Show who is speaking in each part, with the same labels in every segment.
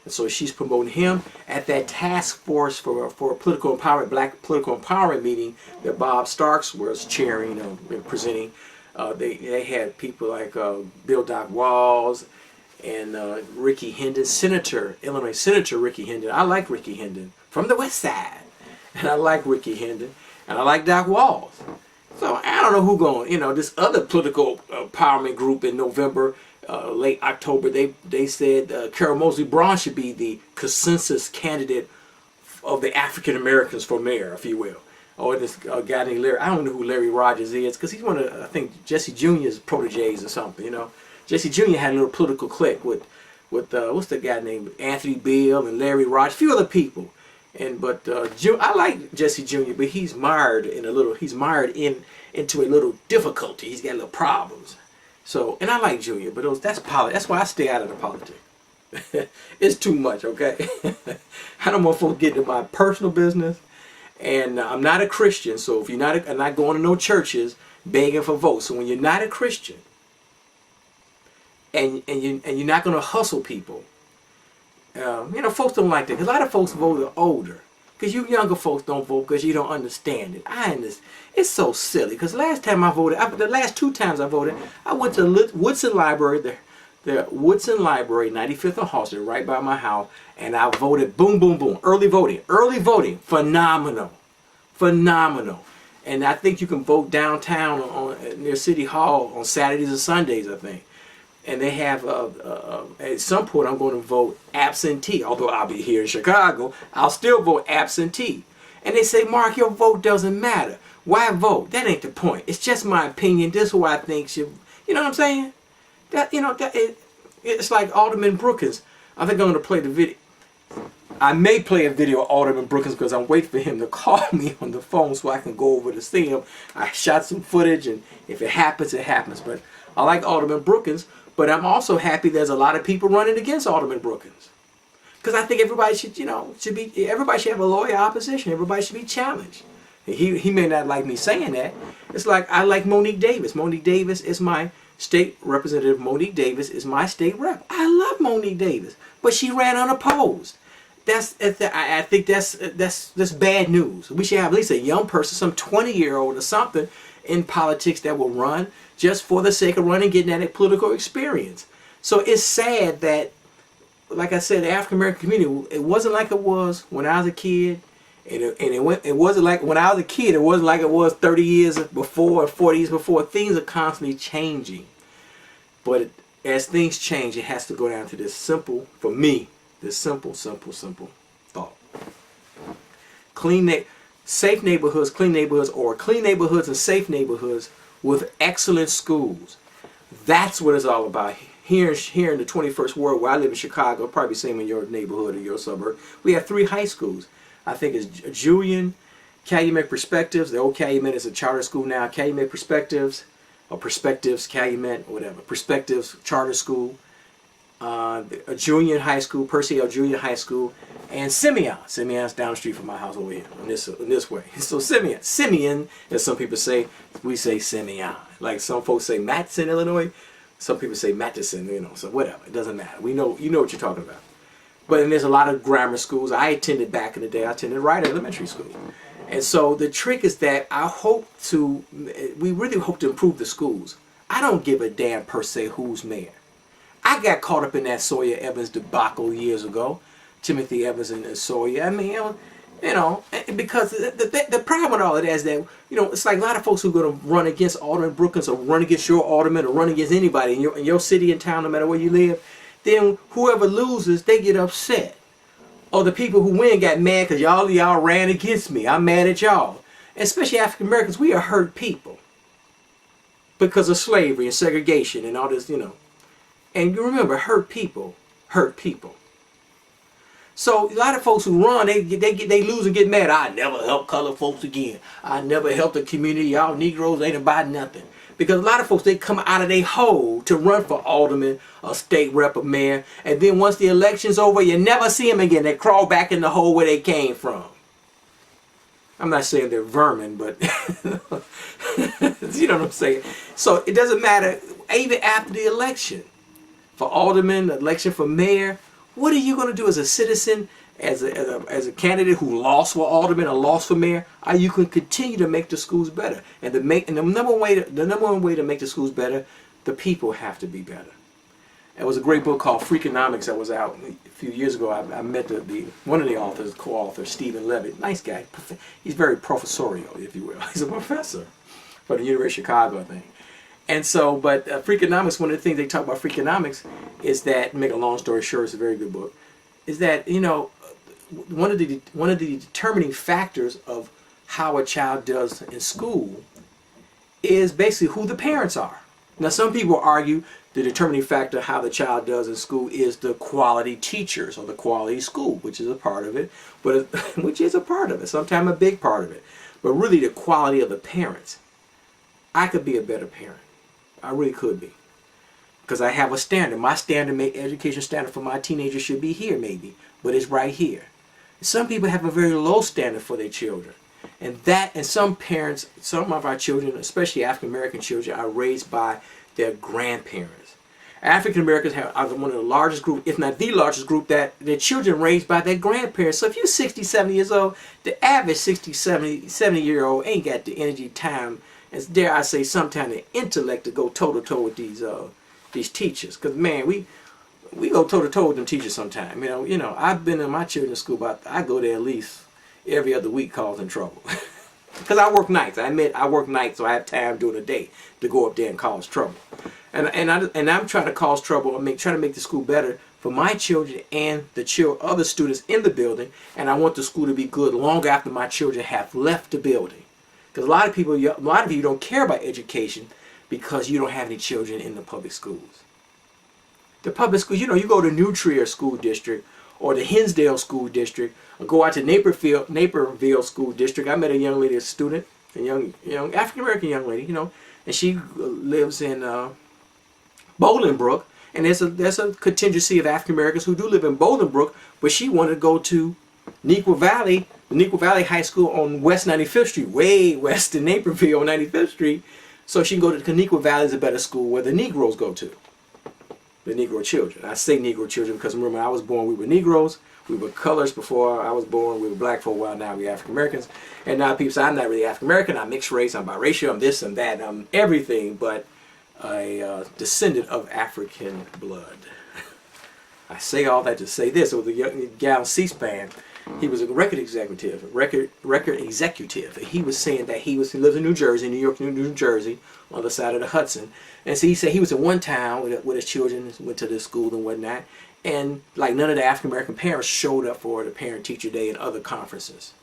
Speaker 1: And so she's promoting him at that task force for political empowerment, black political empowerment meeting that Bob Starks was chairing and presenting. They had people like Bill Doc Walls and Ricky Hendon, Illinois Senator Ricky Hendon. I like Ricky Hendon from the West Side, and I like Ricky Hendon, and I like Doc Walls. So I don't know who going. This other political empowerment group in November, late October, they said Carol Moseley Braun should be the consensus candidate of the African Americans for mayor, if you will. Or this guy named Larry. I don't know who Larry Rogers is, because he's one of, I think, Jesse Jr.'s proteges or something. Jesse Jr. had a little political clique with what's the guy named Anthony Beale and Larry Rogers, a few other people. But I like Jesse Jr., but he's mired into a little difficulty. He's got little problems. So, and I like Junior, but that's why I stay out of the politics. It's too much, okay? I don't want folks getting into my personal business. And I'm not a Christian, so if you're not, I'm not going to no churches begging for votes. So when you're not a Christian, and you're not going to hustle people, folks don't like that. Because a lot of folks vote are older. Because you younger folks don't vote because you don't understand it. It's so silly. Because last time I voted, the last 2 times I voted, I went to Woodson Library, the Woodson Library, 95th and Halsted, right by my house, and I voted. Boom, boom, boom. Early voting, phenomenal, phenomenal. And I think you can vote downtown near City Hall on Saturdays and Sundays, I think. And they have, at some point I'm going to vote absentee. Although I'll be here in Chicago, I'll still vote absentee. And they say, Mark, your vote doesn't matter. Why vote? That ain't the point. It's just my opinion. This is what I think should, you know what I'm saying? It's like Alderman Brookins. I think I'm going to play the video. I may play a video of Alderman Brookins because I'm waiting for him to call me on the phone so I can go over to see him. I shot some footage, and if it happens, it happens. But I like Alderman Brookins. But I'm also happy there's a lot of people running against Alderman Brookins. Because I think everybody everybody should have a loyal opposition. Everybody should be challenged. He may not like me saying that. It's like I like Monique Davis. Monique Davis is my state representative. Monique Davis is my state rep. I love Monique Davis. But she ran unopposed. I think that's bad news. We should have at least a young person, some 20-year-old or something in politics that will run just for the sake of running, getting that political experience. So it's sad that, like I said, the African American community, it wasn't like it was when I was a kid, and it wasn't like when I was a kid, it wasn't like it was 30 years before or 40 years before. Things are constantly changing. But as things change, it has to go down to this simple, for me, this simple thought. Safe neighborhoods, clean neighborhoods, or clean neighborhoods and safe neighborhoods with excellent schools. That's what it's all about. Here in the 21st world, where I live in Chicago, probably the same in your neighborhood or your suburb, we have 3 high schools. I think it's Julian, Calumet Perspectives. The old Calumet is a charter school now. Calumet Perspectives, or Perspectives, Calumet, whatever. Perspectives Charter School. A Julian High School, Percy L. Julian High School, and Simeon. Simeon's down the street from my house over here, in this way. So Simeon, as some people say, we say Simeon. Like some folks say Matson, Illinois. Some people say Matheson, so whatever. It doesn't matter. You know what you're talking about. But then there's a lot of grammar schools. I attended back in the day. I attended Wright Elementary School. And so the trick is that we really hope to improve the schools. I don't give a damn per se who's mayor. I got caught up in that Sawyer Evans debacle years ago. Timothy Evans and Sawyer. I mean, because the problem with all of that is that, it's like a lot of folks who are going to run against Alderman Brookins or run against your alderman or run against anybody in your city and town, no matter where you live. Then whoever loses, they get upset. Or the people who win got mad because y'all ran against me. I'm mad at y'all. And especially African Americans, we are hurt people. Because of slavery and segregation and all this, And you remember, hurt people hurt people. So a lot of folks who run, they lose and get mad. I never help colored folks again. I never help the community. Y'all Negroes ain't about nothing. Because a lot of folks, they come out of their hole to run for alderman, or state rep, or mayor. And then once the election's over, you never see them again. They crawl back in the hole where they came from. I'm not saying they're vermin, but you know what I'm saying. So it doesn't matter, even after the election. For alderman, the election for mayor, What are you going to do as a citizen, as a candidate who lost for alderman or lost for mayor? You can continue to make the schools better. And the number one way to make the schools better, the people have to be better. It was a great book called Freakonomics that was out a few years ago. I met one of the authors, co-author, Stephen Levitt. Nice guy. He's very professorial, if you will. He's a professor for the University of Chicago, I think. And so, but Freakonomics, one of the things they talk about Freakonomics is that, make a long story short, it's a very good book, is that, you know, one of the determining factors of how a child does in school is basically who the parents are. Now, some people argue the determining factor of how the child does in school is the quality teachers or the quality school, which is a part of it, but which is a part of it, sometimes a big part of it. But really the quality of the parents. I could be a better parent. I really could be. Because I have a standard. My education standard for my teenagers should be here maybe, but it's right here. Some people have a very low standard for their children. And some parents, some of our children, especially African American children, are raised by their grandparents. African Americans are one of the largest group, if not the largest group, that their children raised by their grandparents. So if you're 60, 70 years old, the average 60, 70-year-old ain't got the energy, time, and dare I say sometimes the intellect to go toe-to-toe with these teachers. Because man, we go toe-to-toe with them teachers sometimes. You know, I've been in my children's school, but I go there at least every other week causing trouble. Because I work nights. I admit I work nights, so I have time during the day to go up there and cause trouble. And I'm trying to cause trouble, trying to make the school better for my children and the other students in the building. And I want the school to be good long after my children have left the building. Because a lot of you don't care about education because you don't have any children in the public schools. The public schools, you know, you go to New Trier School District or the Hinsdale School District, or go out to Naperville School District. I met a young lady, a student, a young African American young lady, you know, and she lives in Bolingbrook, and there's a contingency of African Americans who do live in Bolingbrook, but she wanted to go to Neuqua Valley, the Neuqua Valley High School on West 95th Street, way west in Naperville on 95th Street, so she can go to Neuqua Valley is a better school where the Negroes go to. The Negro children. I say Negro children because remember, when I was born, we were Negroes. We were colors before I was born. We were black for a while. Now we're African Americans. And now people say, I'm not really African American. I'm mixed race. I'm biracial. I'm this and that. I'm everything but a descendant of African blood. I say all that to say this. It was a young guy on C-SPAN. He was a record executive. He was saying that he lives in New Jersey, New Jersey, on the side of the Hudson. And so he said he was in one town with his children, went to the school and whatnot. And like none of the African American parents showed up for the parent teacher day and other conferences.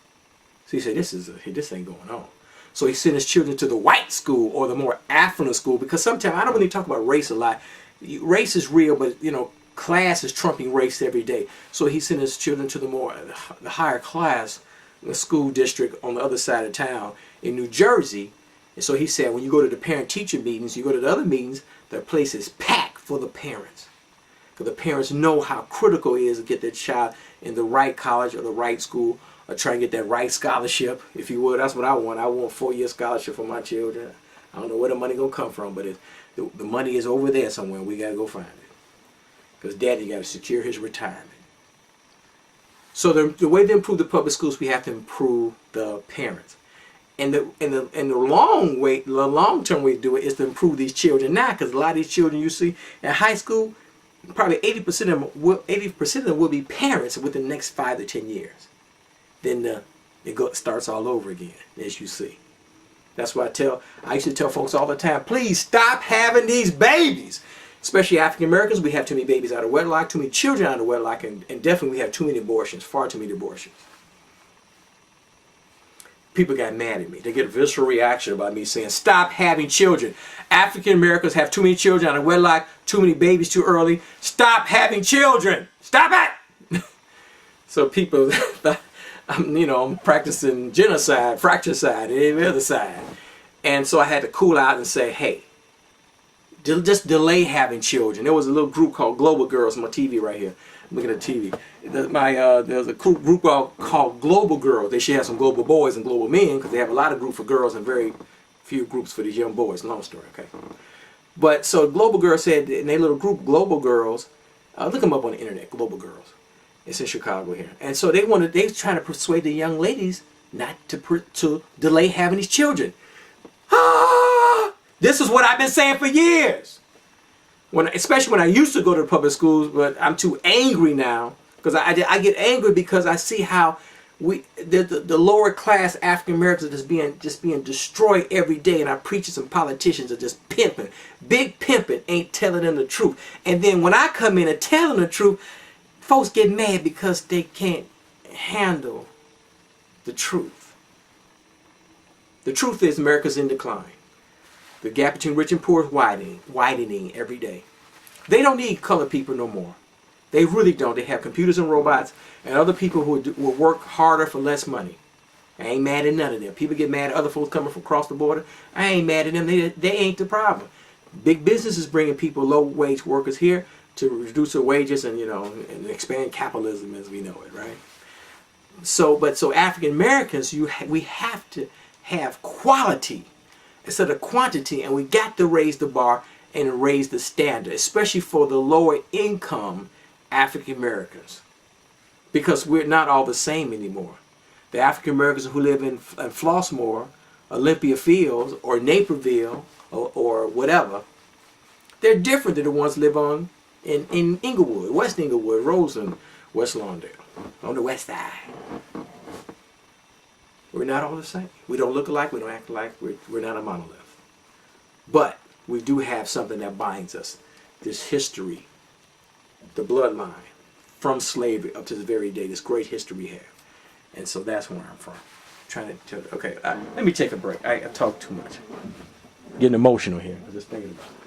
Speaker 1: So he said, this ain't going on. So he sent his children to the white school or the more affluent school, because sometimes I don't really talk about race a lot. Race is real, but you know, class is trumping race every day. So he sent his children to the higher class school district on the other side of town in New Jersey. And so he said, when you go to the parent-teacher meetings, you go to the other meetings, the place is packed for the parents. Because the parents know how critical it is to get their child in the right college or the right school, or try and get that right scholarship, if you would. That's what I want. I want a 4-year scholarship for my children. I don't know where the money going to come from, but the money is over there somewhere. We got to go find it. Because daddy got to secure his retirement. So the way to improve the public schools, we have to improve the parents. And the long-term way to do it is to improve these children now, because a lot of these children you see in high school, probably 80% of them will be parents within the next 5 to 10 years. Then it starts all over again, as you see. That's why I used to tell folks all the time, please stop having these babies. Especially African Americans, we have too many babies out of wedlock, too many children out of wedlock, and definitely we have too many abortions, far too many abortions. People got mad at me. They get a visceral reaction about me saying, stop having children. African Americans have too many children out of wedlock, too many babies too early. Stop having children. Stop it! So people, I'm practicing genocide, fratricide, and every other side. And so I had to cool out and say, hey, just delay having children. There was a little group called Global Girls on my TV right here. I'm looking at the TV. There's a group called Global Girls. They should have some global boys and global men, because they have a lot of groups for girls and very few groups for these young boys. Long story, okay? But so Global Girls said, in their little group, Global Girls, Look them up on the internet, Global Girls. It's in Chicago here. And so they're trying to persuade the young ladies not to delay having these children. Ah! This is what I've been saying for years. Especially when I used to go to the public schools, but I'm too angry now because I get angry because I see how the lower class African Americans are just being destroyed every day, and our preachers and politicians are just pimping. Big pimping ain't telling them the truth. And then when I come in and tell them the truth, folks get mad because they can't handle the truth. The truth is America's in decline. The gap between rich and poor is widening every day. They don't need colored people no more. They really don't. They have computers and robots and other people who will work harder for less money. I ain't mad at none of them. People get mad at other folks coming from across the border. I ain't mad at them. They ain't the problem. Big business is bringing people, low-wage workers here to reduce their wages and, and expand capitalism as we know it, right? So African Americans, we have to have quality instead of quantity, and we got to raise the bar and raise the standard, especially for the lower income African Americans, because we're not all the same anymore. The African Americans who live in Flossmoor, Olympia Fields, or Naperville, or whatever, they're different than the ones who live in Inglewood, West Inglewood, Roseland, West Lawndale, on the west side. We're not all the same. We don't look alike. We don't act alike. We're not a monolith. But we do have something that binds us. This history, the bloodline, from slavery up to this very day, this great history we have. And so that's where I'm from. Okay, let me take a break. I talk too much. Getting emotional here. I'm just thinking about it.